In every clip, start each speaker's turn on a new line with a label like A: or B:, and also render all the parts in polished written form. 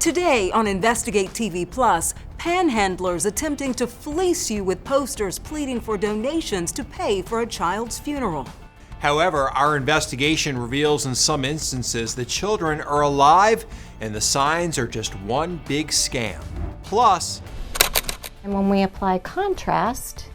A: Today on Investigate TV Plus, panhandlers attempting to fleece you with posters pleading for donations to pay for a child's funeral.
B: However, our investigation reveals in some instances the children are alive and the signs are just one big scam. Plus,
C: and when we apply contrast,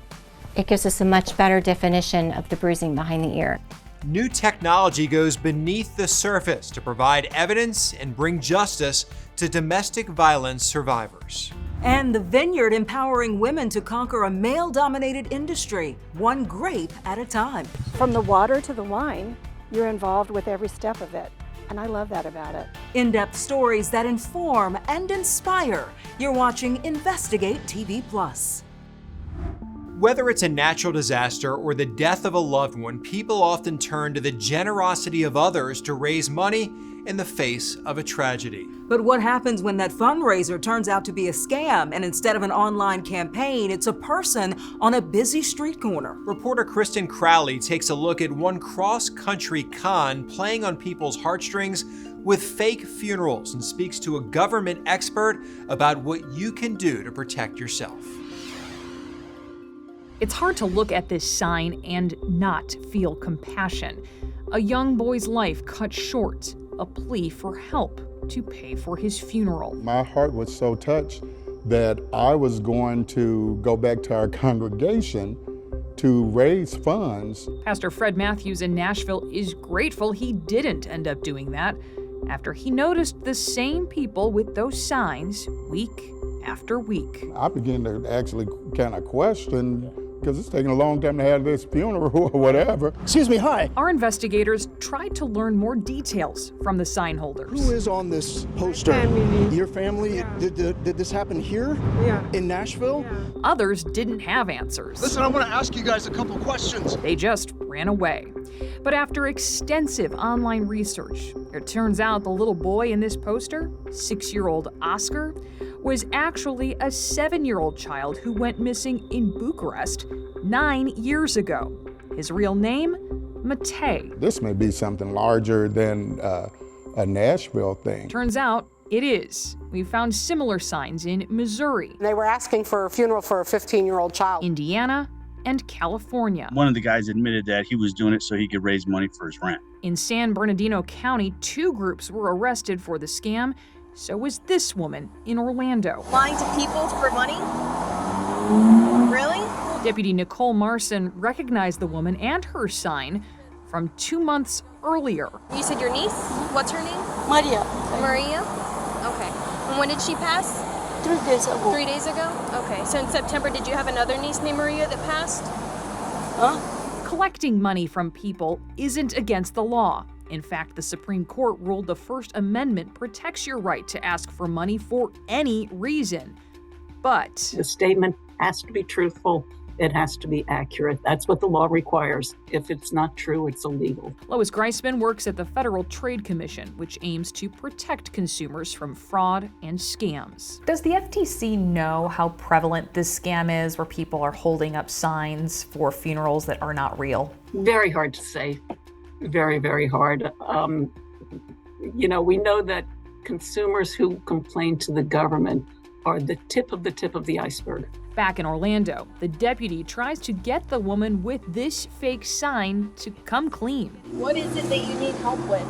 C: it gives us a much better definition of the bruising behind the ear.
B: New technology goes beneath the surface to provide evidence and bring justice to domestic violence survivors.
A: And the Vineyard empowering women to conquer a male-dominated industry, one grape at a time.
D: From the water to the wine, you're involved with every step of it. And I love that about it.
A: In-depth stories that inform and inspire. You're watching Investigate TV Plus.
B: Whether it's a natural disaster or the death of a loved one, people often turn to the generosity of others to raise money in the face of a tragedy.
A: But what happens when that fundraiser turns out to be a scam and instead of an online campaign, it's a person on a busy street corner?
B: Reporter Kristen Crowley takes a look at one cross-country con playing on people's heartstrings with fake funerals and speaks to a government expert about what you can do to protect yourself.
E: It's hard to look at this sign and not feel compassion. A young boy's life cut short, a plea for help to pay for his funeral.
F: My heart was so touched that I was going to go back to our congregation to raise funds.
E: Pastor Fred Matthews in Nashville is grateful he didn't end up doing that after he noticed the same people with those signs week after week.
F: I began to actually kind of question, because it's taking a long time to have this funeral or whatever.
G: Excuse me, hi.
E: Our investigators tried to learn more details from the sign holders.
G: Who is on this poster?
H: Family.
G: Your family?
H: Yeah.
G: Did this happen here?
H: Yeah.
G: In Nashville?
H: Yeah.
E: Others didn't have answers.
G: Listen, I want to ask you guys a couple questions.
E: They just ran away. But after extensive online research, it turns out the little boy in this poster, 6-year-old Oscar, was actually a 7-year-old child who went missing in Bucharest 9 years ago. His real name, Matej.
F: This may be something larger than a Nashville thing.
E: Turns out it is. We found similar signs in Missouri.
I: They were asking for a funeral for a 15-year-old child.
E: Indiana, and California.
J: One of the guys admitted that he was doing it so he could raise money for his rent.
E: In San Bernardino County, 2 groups were arrested for the scam. So was this woman in Orlando.
K: Lying to people for money? Really?
E: Deputy Nicole Marson recognized the woman and her sign from 2 months earlier.
K: You said your niece? What's her name?
H: Maria.
K: Maria? Okay. And when did she pass?
H: 3 days ago.
K: 3 days ago? Okay. So in September, did you have another niece named Maria that passed?
H: Huh?
E: Collecting money from people isn't against the law. In fact, the Supreme Court ruled the First Amendment protects your right to ask for money for any reason. But
L: the statement has to be truthful. It has to be accurate. That's what the law requires. If it's not true, it's illegal.
E: Lois Greisman works at the Federal Trade Commission, which aims to protect consumers from fraud and scams.
M: Does the FTC know how prevalent this scam is, where people are holding up signs for funerals that are not real?
L: Very hard to say. Very, very hard. We know that consumers who complain to the government are the tip of the iceberg.
E: Back in Orlando, the deputy tries to get the woman with this fake sign to come clean.
K: What is it that you need help with?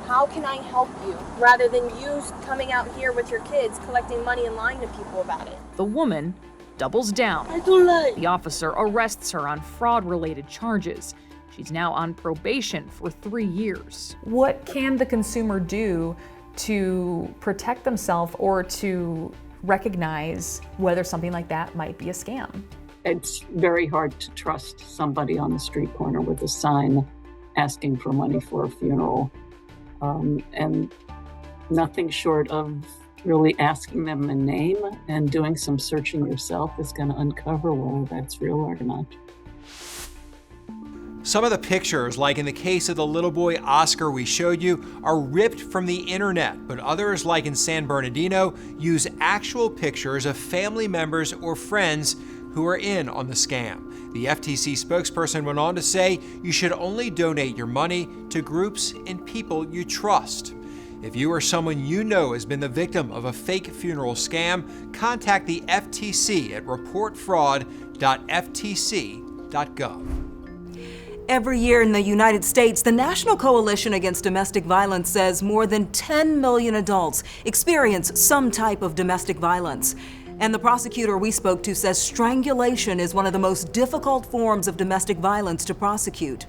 K: How can I help you? Rather than you coming out here with your kids, collecting money and lying to people about it.
E: The woman doubles down.
H: I don't lie.
E: The officer arrests her on fraud-related charges. She's now on probation for 3 years.
M: What can the consumer do to protect themselves or to recognize whether something like that might be a scam?
L: It's very hard to trust somebody on the street corner with a sign asking for money for a funeral. And nothing short of really asking them a name and doing some searching yourself is going to uncover whether that's real or not.
B: Some of the pictures, like in the case of the little boy Oscar we showed you, are ripped from the internet, but others, like in San Bernardino, use actual pictures of family members or friends who are in on the scam. The FTC spokesperson went on to say you should only donate your money to groups and people you trust. If you or someone you know has been the victim of a fake funeral scam, contact the FTC at reportfraud.ftc.gov.
A: Every year in the United States, the National Coalition Against Domestic Violence says more than 10 million adults experience some type of domestic violence. And the prosecutor we spoke to says strangulation is one of the most difficult forms of domestic violence to prosecute.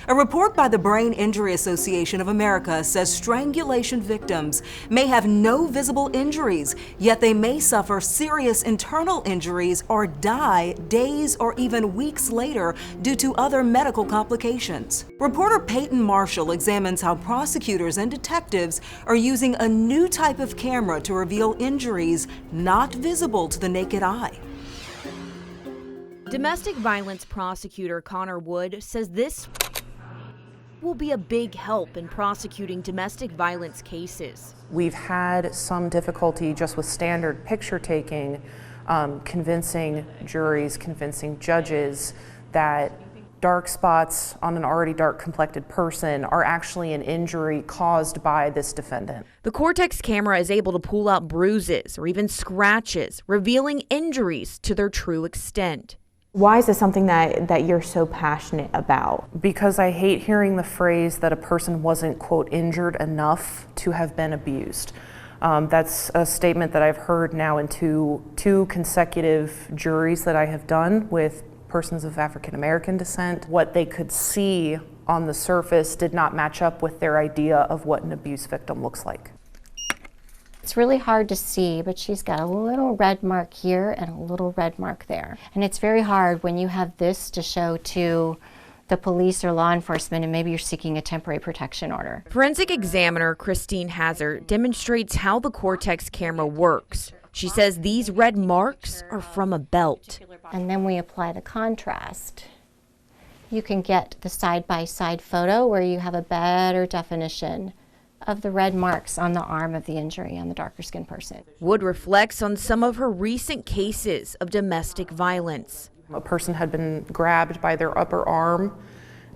A: A report by the Brain Injury Association of America says strangulation victims may have no visible injuries, yet they may suffer serious internal injuries or die days or even weeks later due to other medical complications. Reporter Peyton Marshall examines how prosecutors and detectives are using a new type of camera to reveal injuries not visible to the naked eye.
N: Domestic violence prosecutor Connor Wood says this will be a big help in prosecuting domestic violence cases.
O: We've had some difficulty just with standard picture taking, convincing juries, convincing judges that dark spots on an already dark complected person are actually an injury caused by this defendant.
N: The Cortex camera is able to pull out bruises or even scratches, revealing injuries to their true extent.
P: Why is this something that you're so passionate about?
O: Because I hate hearing the phrase that a person wasn't, quote, injured enough to have been abused. That's a statement that I've heard now in two consecutive juries that I have done with persons of African American descent. What they could see on the surface did not match up with their idea of what an abuse victim looks like.
C: It's really hard to see, but she's got a little red mark here and a little red mark there. And it's very hard when you have this to show to the police or law enforcement and maybe you're seeking a temporary protection order.
N: Forensic examiner Christine Hazard demonstrates how the Cortex camera works. She says these red marks are from a belt.
C: And then we apply the contrast. You can get the side-by-side photo where you have a better definition of the red marks on the arm of the injury on the darker skinned person.
N: Wood reflects on some of her recent cases of domestic violence.
O: A person had been grabbed by their upper arm,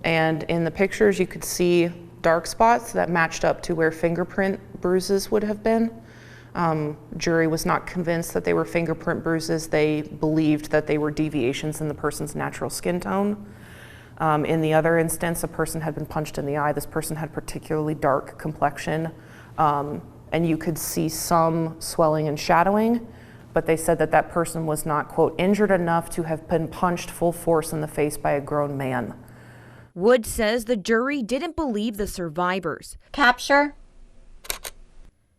O: and in the pictures you could see dark spots that matched up to where fingerprint bruises would have been. Jury was not convinced that they were fingerprint bruises. They believed that they were deviations in the person's natural skin tone. In the other instance, a person had been punched in the eye. This person had particularly dark complexion, and you could see some swelling and shadowing, but they said that that person was not, quote, injured enough to have been punched full force in the face by a grown man.
N: Wood says the jury didn't believe the survivors.
C: Capture.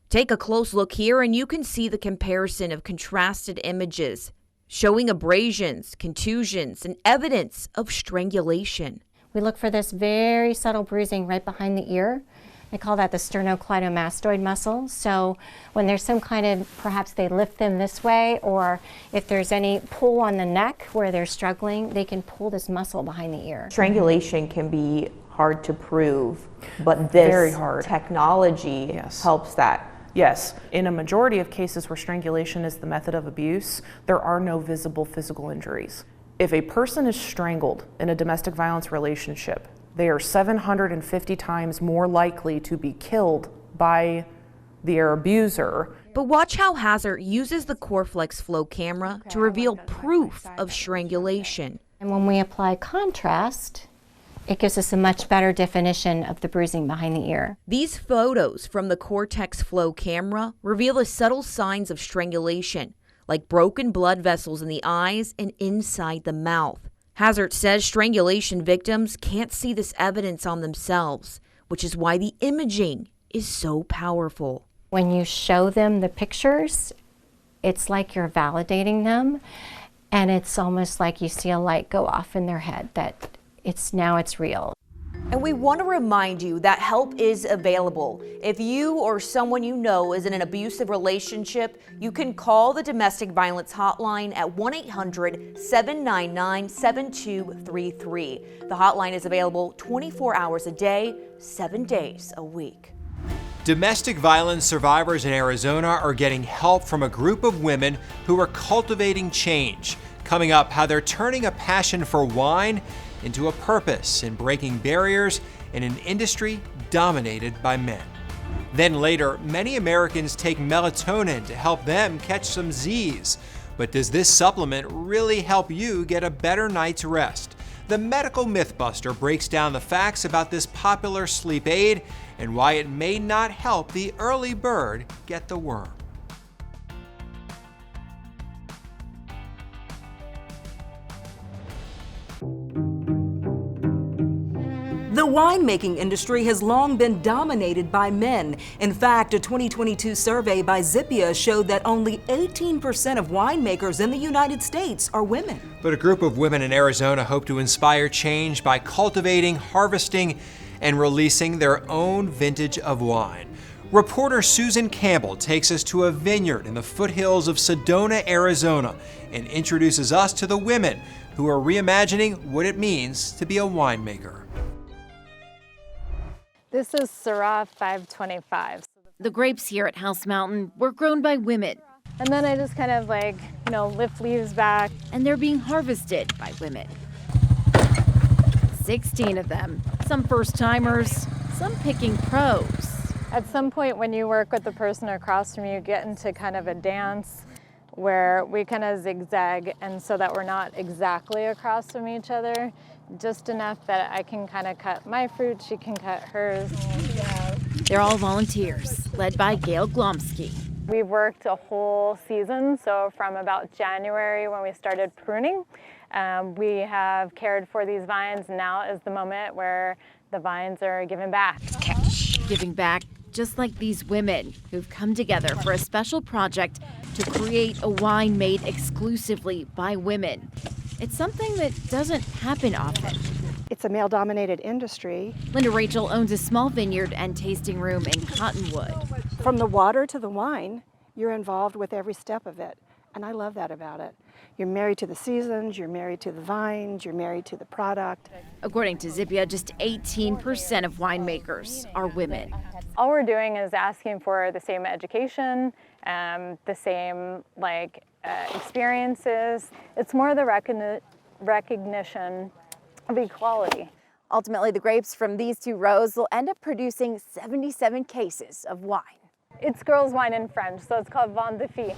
N: Take a close look here and you can see the comparison of contrasted images, showing abrasions, contusions, and evidence of strangulation.
C: We look for this very subtle bruising right behind the ear. They call that the sternocleidomastoid muscle. So when there's some kind of, perhaps they lift them this way, or if there's any pull on the neck where they're struggling, they can pull this muscle behind the ear.
P: Strangulation can be hard to prove, but this
O: very hard
P: technology helps that.
O: Yes, in a majority of cases where strangulation is the method of abuse, there are no visible physical injuries. If a person is strangled in a domestic violence relationship, they are 750 times more likely to be killed by their abuser.
N: But watch how Hazard uses the Corflex Flow camera to reveal proof of strangulation.
C: And when we apply contrast, it gives us a much better definition of the bruising behind the ear.
N: These photos from the Cortex Flow camera reveal the subtle signs of strangulation, like broken blood vessels in the eyes and inside the mouth. Hazard says strangulation victims can't see this evidence on themselves, which is why the imaging is so powerful.
C: When you show them the pictures, it's like you're validating them, and it's almost like you see a light go off in their head that it's real.
N: And we want to remind you that help is available. If you or someone you know is in an abusive relationship, you can call the domestic violence hotline at 1-800-799-7233. The hotline is available 24 hours a day, 7 days a week.
B: Domestic violence survivors in Arizona are getting help from a group of women who are cultivating change. Coming up, how they're turning a passion for wine into a purpose in breaking barriers in an industry dominated by men. Then later, many Americans take melatonin to help them catch some Z's. But does this supplement really help you get a better night's rest? The Medical Mythbuster breaks down the facts about this popular sleep aid and why it may not help the early bird get the worm.
A: The winemaking industry has long been dominated by men. In fact, a 2022 survey by Zippia showed that only 18% of winemakers in the United States are women.
B: But a group of women in Arizona hope to inspire change by cultivating, harvesting, and releasing their own vintage of wine. Reporter Susan Campbell takes us to a vineyard in the foothills of Sedona, Arizona, and introduces us to the women who are reimagining what it means to be a winemaker.
Q: This is Syrah 525.
R: The grapes here at House Mountain were grown by women.
Q: And then I just kind of lift leaves back.
R: And they're being harvested by women. 16 of them, some first-timers, some picking pros.
Q: At some point when you work with the person across from you, you get into kind of a dance where we kind of zigzag, and so that we're not exactly across from each other, just enough that I can kind of cut my fruit, she can cut hers.
R: They're all volunteers, led by Gail Glomsky.
Q: We worked a whole season, so from about January when we started pruning, we have cared for these vines. Now is the moment where the vines are giving back.
R: Giving back just like these women who've come together for a special project to create a wine made exclusively by women. It's something that doesn't happen often.
D: It's a male-dominated industry.
R: Linda Rachel owns a small vineyard and tasting room in Cottonwood.
D: From the water to the wine, you're involved with every step of it. And I love that about it. You're married to the seasons, you're married to the vines, you're married to the product.
R: According to Zippia, just 18% of winemakers are women.
Q: All we're doing is asking for the same education, the same experiences. It's more the recognition of equality.
K: Ultimately, the grapes from these two rows will end up producing 77 cases of wine.
Q: It's girls' wine in French, so it's called Vin de Fille.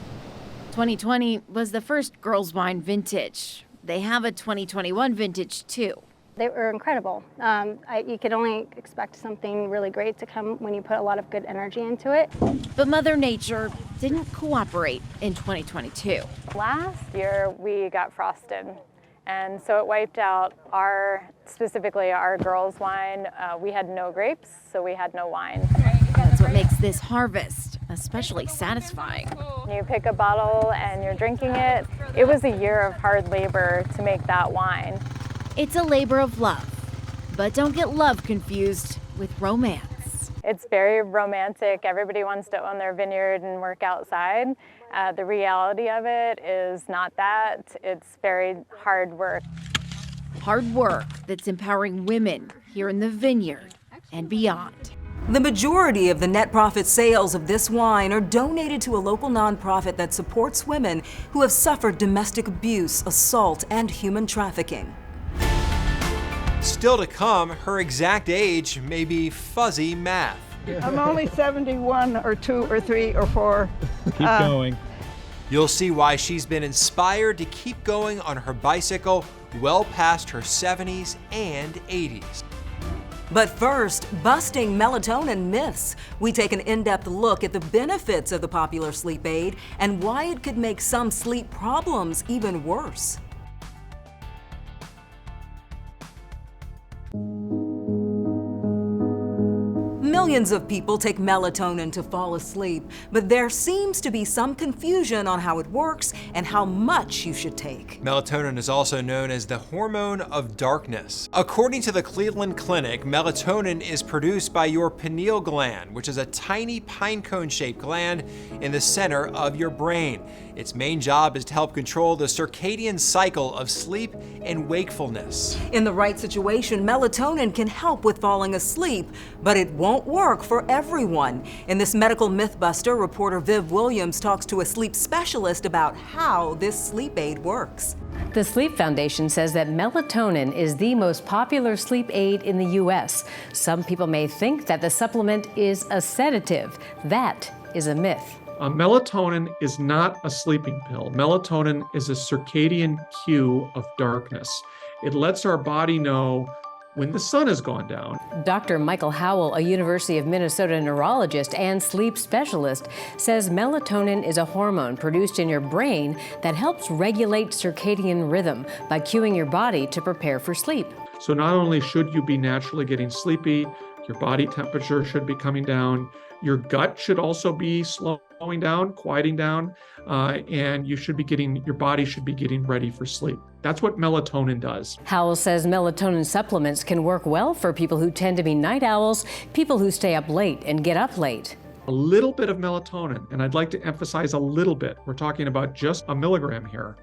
R: 2020 was the first girls' wine vintage. They have a 2021 vintage too.
S: They were incredible. You could only expect something really great to come when you put a lot of good energy into it.
R: But Mother Nature didn't cooperate in 2022.
Q: Last year we got frosted, and so it wiped out specifically our girls' wine. We had no grapes, so we had no wine.
R: That's what makes this harvest especially satisfying.
Q: You pick a bottle and you're drinking it. It was a year of hard labor to make that wine.
R: It's a labor of love, but don't get love confused with romance.
Q: It's very romantic. Everybody wants to own their vineyard and work outside. The reality of it is not that. It's very hard work.
R: Hard work that's empowering women here in the vineyard and beyond.
A: The majority of the net profit sales of this wine are donated to a local nonprofit that supports women who have suffered domestic abuse, assault, and human trafficking.
B: Still to come, her exact age may be fuzzy math.
T: I'm only 71 or 2 or 3 or 4.
U: Keep going.
B: You'll see why she's been inspired to keep going on her bicycle well past her 70s and 80s.
A: But first, busting melatonin myths. We take an in-depth look at the benefits of the popular sleep aid and why it could make some sleep problems even worse. Millions of people take melatonin to fall asleep, but there seems to be some confusion on how it works and how much you should take.
B: Melatonin is also known as the hormone of darkness. According to the Cleveland Clinic, melatonin is produced by your pineal gland, which is a tiny pine cone-shaped gland in the center of your brain. Its main job is to help control the circadian cycle of sleep and wakefulness.
A: In the right situation, melatonin can help with falling asleep, but it won't work for everyone. In this Medical Mythbuster, reporter Viv Williams talks to a sleep specialist about how this sleep aid works.
U: The Sleep Foundation says that melatonin is the most popular sleep aid in the U.S. Some people may think that the supplement is a sedative. That is a myth.
V: Melatonin is not a sleeping pill. Melatonin is a circadian cue of darkness. It lets our body know when the sun has gone down.
U: Dr. Michael Howell, a University of Minnesota neurologist and sleep specialist, says melatonin is a hormone produced in your brain that helps regulate circadian rhythm by cueing your body to prepare for sleep.
V: So not only should you be naturally getting sleepy, your body temperature should be coming down, your gut should also be slowing down, quieting down, and your body should be getting ready for sleep. That's what melatonin does.
U: Howell says melatonin supplements can work well for people who tend to be night owls, people who stay up late and get up late.
V: A little bit of melatonin, and I'd like to emphasize a little bit. We're talking about just a milligram here.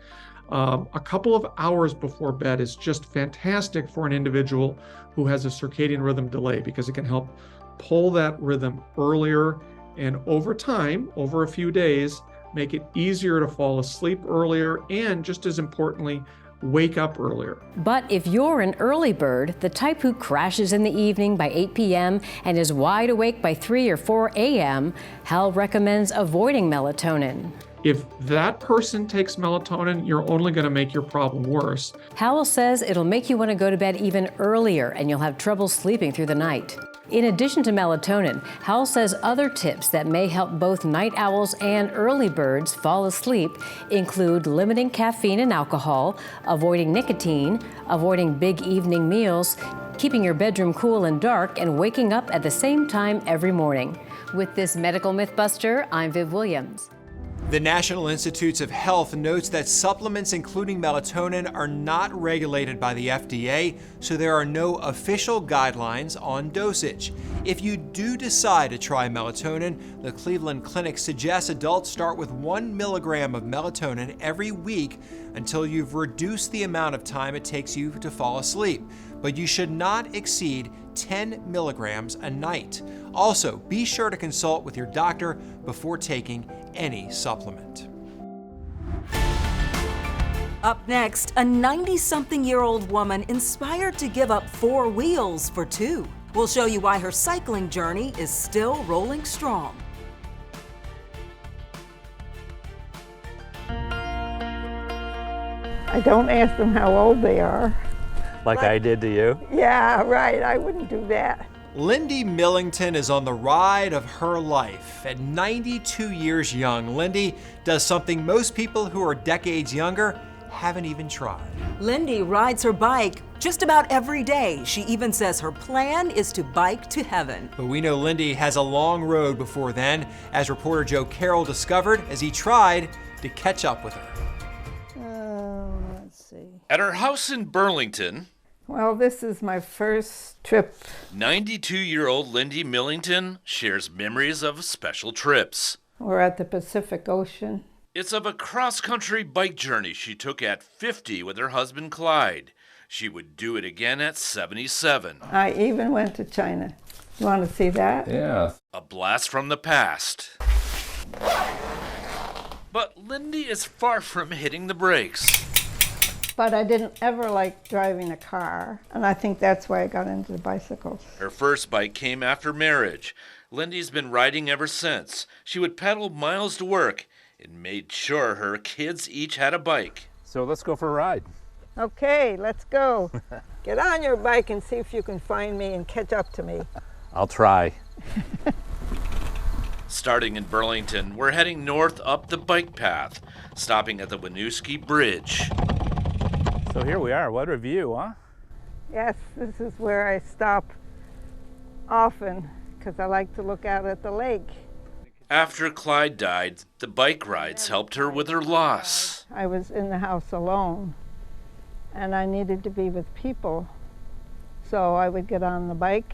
V: A couple of hours before bed is just fantastic for an individual who has a circadian rhythm delay because it can help pull that rhythm earlier, and over time, over a few days, make it easier to fall asleep earlier and, just as importantly, wake up earlier.
U: But if you're an early bird, the type who crashes in the evening by 8 p.m. and is wide awake by 3 or 4 a.m., Hal recommends avoiding melatonin.
V: If that person takes melatonin, you're only going to make your problem worse.
U: Howell says it'll make you want to go to bed even earlier and you'll have trouble sleeping through the night. In addition to melatonin, Howell says other tips that may help both night owls and early birds fall asleep include limiting caffeine and alcohol, avoiding nicotine, avoiding big evening meals, keeping your bedroom cool and dark, and waking up at the same time every morning. With this Medical Mythbuster, I'm Viv Williams.
B: The National Institutes of Health notes that supplements including melatonin are not regulated by the FDA, so there are no official guidelines on dosage. If you do decide to try melatonin, the Cleveland Clinic suggests adults start with 1 milligram of melatonin every week until you've reduced the amount of time it takes you to fall asleep. But you should not exceed 10 milligrams a night. Also, be sure to consult with your doctor before taking any supplement.
A: Up next, a 90-something-year-old woman inspired to give up 4 wheels for 2. We'll show you why her cycling journey is still rolling strong.
T: I don't ask them how old they are.
W: Like I did to you?
T: Yeah, right. I wouldn't do that.
B: Lindy Millington is on the ride of her life. At 92 years young, Lindy does something most people who are decades younger haven't even tried.
A: Lindy rides her bike just about every day. She even says her plan is to bike to heaven.
B: But we know Lindy has a long road before then, as reporter Joe Carroll discovered as he tried to catch up with her.
T: Let's see.
X: At her house in Burlington,
T: Well, this is my first trip.
X: 92-year-old Lindy Millington shares memories of special trips.
T: We're at the Pacific Ocean.
X: It's of a cross-country bike journey she took at 50 with her husband Clyde. She would do it again at 77.
T: I even went to China. You want to see that?
X: Yeah. A blast from the past. But Lindy is far from hitting the brakes.
T: But I didn't ever like driving a car, and I think that's why I got into the bicycles.
X: Her first bike came after marriage. Lindy's been riding ever since. She would pedal miles to work and made sure her kids each had a bike.
W: So let's go for a ride.
T: Okay, let's go. Get on your bike and see if you can find me and catch up to me.
W: I'll try.
X: Starting in Burlington, we're heading north up the bike path, stopping at the Winooski Bridge.
W: So here we are. What a view, huh?
T: Yes, this is where I stop often because I like to look out at the lake.
X: After Clyde died, the bike rides helped her with her loss.
T: I was in the house alone and I needed to be with people. So I would get on the bike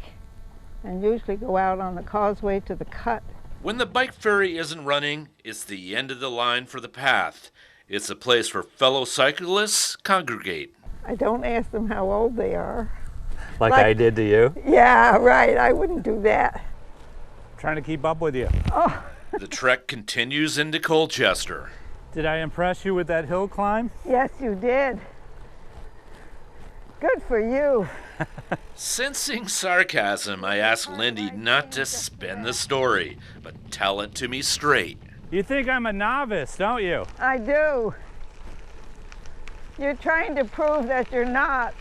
T: and usually go out on the causeway to the cut.
X: When the bike ferry isn't running, it's the end of the line for the path. It's a place where fellow cyclists congregate.
T: I don't ask them how old they are.
W: Like I did to you?
T: Yeah, right. I wouldn't do that.
W: Trying to keep up with you.
T: Oh.
X: The trek continues into Colchester.
W: Did I impress you with that hill climb?
T: Yes, you did. Good for you.
X: Sensing sarcasm, I asked Lindy not to spin the story, but tell it to me straight.
W: You think I'm a novice, don't you?
T: I do. You're trying to prove that you're not.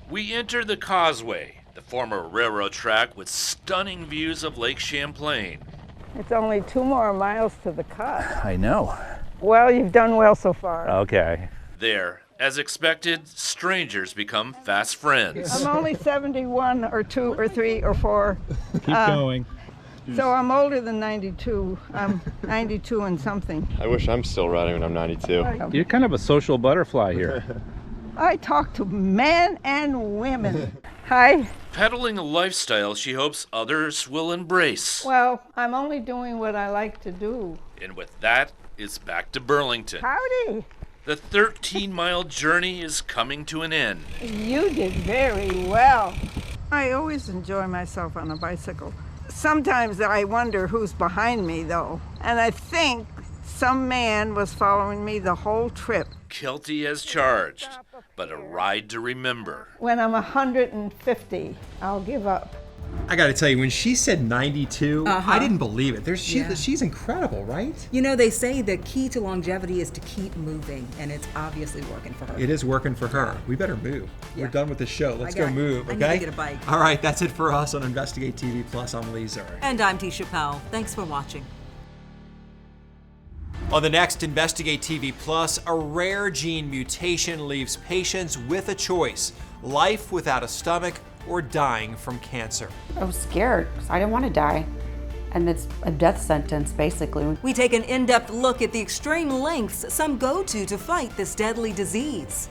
X: We enter the causeway, the former railroad track with stunning views of Lake Champlain.
T: It's only 2 more miles to the cut.
W: I know.
T: Well, you've done well so far.
W: Okay.
X: There, as expected, strangers become fast friends.
T: I'm only 71 or 2 or 3 or 4.
W: Keep going.
T: So I'm older than 92. I'm 92 and something.
F: I wish I'm still riding when I'm 92.
W: You're kind of a social butterfly here.
T: I talk to men and women. Hi.
X: Peddling a lifestyle she hopes others will embrace.
T: Well, I'm only doing what I like to do.
X: And with that, it's back to Burlington.
T: Howdy.
X: The 13-mile journey is coming to an end.
T: You did very well. I always enjoy myself on a bicycle. Sometimes I wonder who's behind me, though. And I think some man was following me the whole trip.
X: Guilty as charged, but a ride to remember.
T: When I'm 150, I'll give up.
B: I got to tell you, when she said 92, I didn't believe it. She's incredible, right?
A: You know, they say the key to longevity is to keep moving, and it's obviously working for her.
B: It is working for her. We better move.
A: Yeah.
B: We're done with the show. Let's go move, okay?
A: I need to get a bike.
B: All right, that's it for us on Investigate TV Plus. I'm Lee Zurich.
A: And I'm Tisha Powell. Thanks for watching.
B: On the next Investigate TV Plus, a rare gene mutation leaves patients with a choice: life without a stomach or dying from cancer.
P: I was scared because I didn't want to die. And it's a death sentence, basically.
A: We take an in-depth look at the extreme lengths some go to fight this deadly disease.